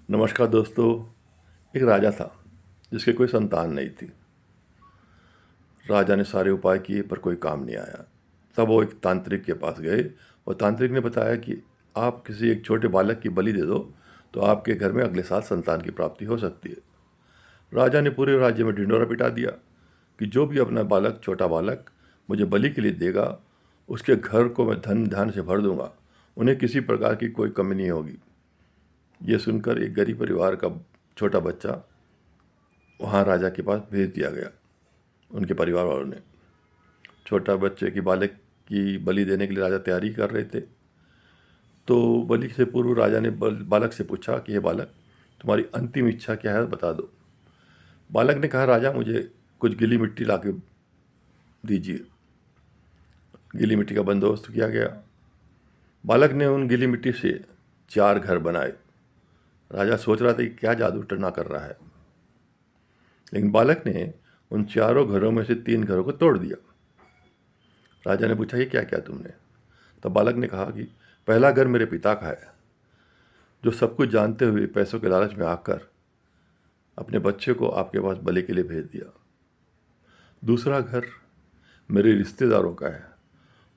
नमस्कार दोस्तों। एक राजा था जिसके कोई संतान नहीं थी। राजा ने सारे उपाय किए पर कोई काम नहीं आया। तब वो एक तांत्रिक के पास गए और तांत्रिक ने बताया कि आप किसी एक छोटे बालक की बलि दे दो तो आपके घर में अगले साल संतान की प्राप्ति हो सकती है। राजा ने पूरे राज्य में ढिंढोरा पिटा दिया कि जो भी अपना बालक, छोटा बालक मुझे बलि के लिए देगा उसके घर को मैं धन धान से भर दूंगा। उन्हें किसी प्रकार की कोई कमी नहीं होगी। ये सुनकर एक गरीब परिवार का छोटा बच्चा वहाँ राजा के पास भेज दिया गया। उनके परिवार वालों ने छोटा बच्चे की बालक की बलि देने के लिए राजा तैयारी कर रहे थे। तो बलि से पूर्व राजा ने बालक से पूछा कि हे बालक, तुम्हारी अंतिम इच्छा क्या है, बता दो। बालक ने कहा, राजा मुझे कुछ गीली मिट्टी ला के दीजिए। गीली मिट्टी का बंदोबस्त किया गया। बालक ने उन गीली मिट्टी से 4 घर बनाए। राजा सोच रहा था कि क्या जादू टना कर रहा है, लेकिन बालक ने उन चारों घरों में से 3 घरों को तोड़ दिया। राजा ने पूछा, ये क्या क्या तुमने? तब बालक ने कहा कि पहला घर मेरे पिता का है, जो सब कुछ जानते हुए पैसों के लालच में आकर अपने बच्चे को आपके पास बलि के लिए भेज दिया। दूसरा घर मेरे रिश्तेदारों का है,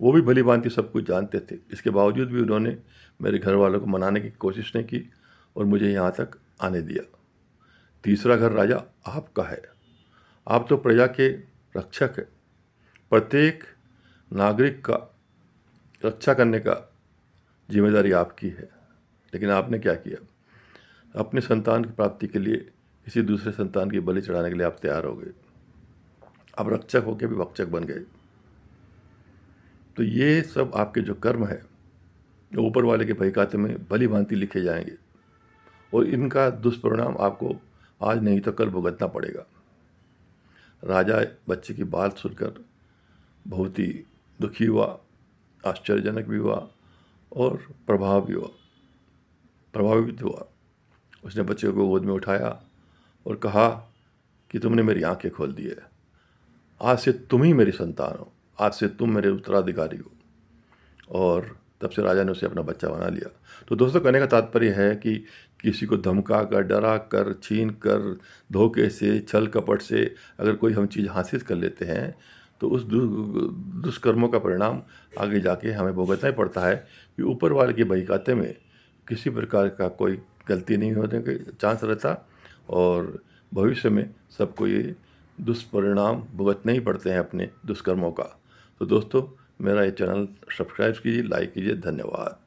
वो भी भली भांति सब कुछ जानते थे, इसके बावजूद भी उन्होंने मेरे घर वालों को मनाने की कोशिश नहीं की और मुझे यहाँ तक आने दिया। तीसरा घर राजा आपका है। आप तो प्रजा के रक्षक हैं। प्रत्येक नागरिक का रक्षा करने का जिम्मेदारी आपकी है, लेकिन आपने क्या किया? अपने संतान की प्राप्ति के लिए किसी दूसरे संतान की बलि चढ़ाने के लिए आप तैयार हो गए। आप रक्षक होकर भी भक्षक बन गए। तो ये सब आपके जो कर्म है, जो ऊपर वाले के बही खाते में भली भांति लिखे जाएंगे और इनका दुष्परिणाम आपको आज नहीं तो कल भुगतना पड़ेगा। राजा बच्चे की बात सुनकर बहुत ही दुखी हुआ, आश्चर्यजनक भी हुआ और प्रभावित हुआ। उसने बच्चे को गोद में उठाया और कहा कि तुमने मेरी आंखें खोल दी है। आज से तुम ही मेरी संतान हो, आज से तुम मेरे उत्तराधिकारी हो। और तब से राजा ने उसे अपना बच्चा बना लिया। तो दोस्तों, कहने का तात्पर्य है कि किसी को धमका कर, डरा कर, छीन कर, धोखे से, छल कपट से अगर कोई हम चीज़ हासिल कर लेते हैं तो उस दुष्कर्मों का परिणाम आगे जाके हमें भुगतना ही पड़ता है कि ऊपर वाले के बही खाते में किसी प्रकार का कोई गलती नहीं होने का चांस रहता और भविष्य में सबको ये दुष्परिणाम भुगतने ही पड़ते हैं अपने दुष्कर्मों का। तो दोस्तों, मेरा ये चैनल सब्सक्राइब कीजिए, लाइक कीजिए। धन्यवाद।